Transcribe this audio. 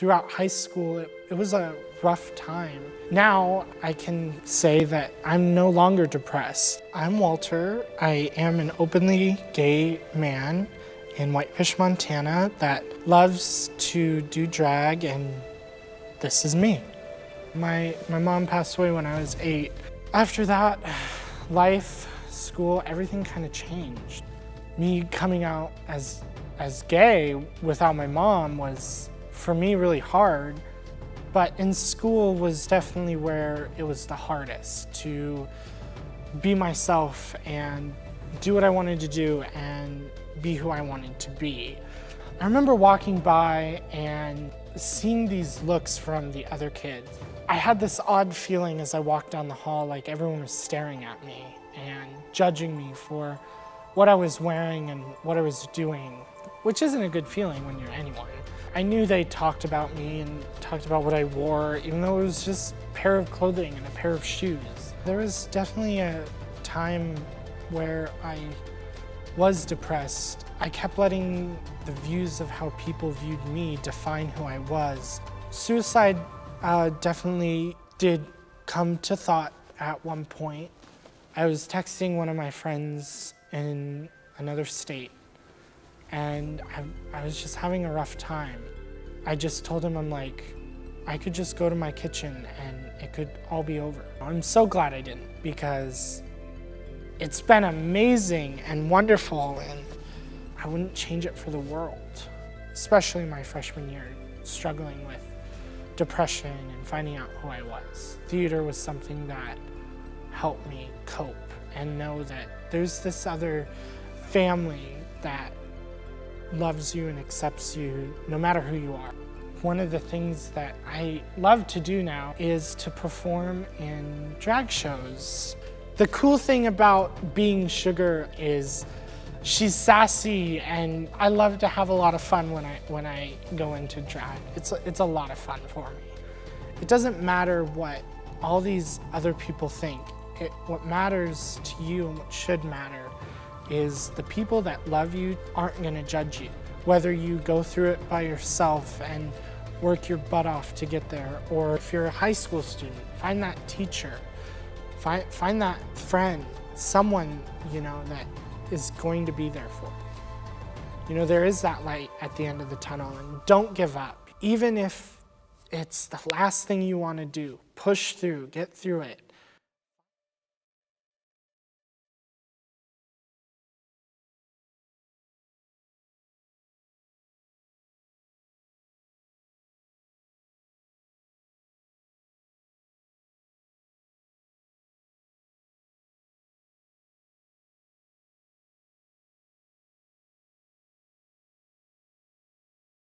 Throughout high school, it was a rough time. Now I can say that I'm no longer depressed. I'm Walter. I am an openly gay man in Whitefish, Montana that loves to do drag, and this is me. My mom passed away when I was 8. After that, life, school, everything kind of changed. Me coming out as gay without my mom was, for me, really hard. But in school was definitely where it was the hardest to be myself and do what I wanted to do and be who I wanted to be. I remember walking by and seeing these looks from the other kids. I had this odd feeling as I walked down the hall, like everyone was staring at me and judging me for what I was wearing and what I was doing, which isn't a good feeling when you're anyone. I knew they talked about me and talked about what I wore, even though it was just a pair of clothing and a pair of shoes. There was definitely a time where I was depressed. I kept letting the views of how people viewed me define who I was. Suicide definitely did come to thought at one point. I was texting one of my friends in another state, and I was just having a rough time. I just told him, I'm like, I could just go to my kitchen and it could all be over. I'm so glad I didn't, because it's been amazing and wonderful, and I wouldn't change it for the world, especially my freshman year, struggling with depression and finding out who I was. Theater was something that helped me cope and know that there's this other family that loves you and accepts you no matter who you are. One of the things that I love to do now is to perform in drag shows. The cool thing about being Sugar is she's sassy, and I love to have a lot of fun when I go into drag. It's a lot of fun for me. It doesn't matter what all these other people think. What matters to you and what should matter is the people that love you aren't going to judge you. Whether you go through it by yourself and work your butt off to get there, or if you're a high school student, find that teacher, find that friend, someone, that is going to be there for you. There is that light at the end of the tunnel, and don't give up. Even if it's the last thing you want to do, push through, get through it.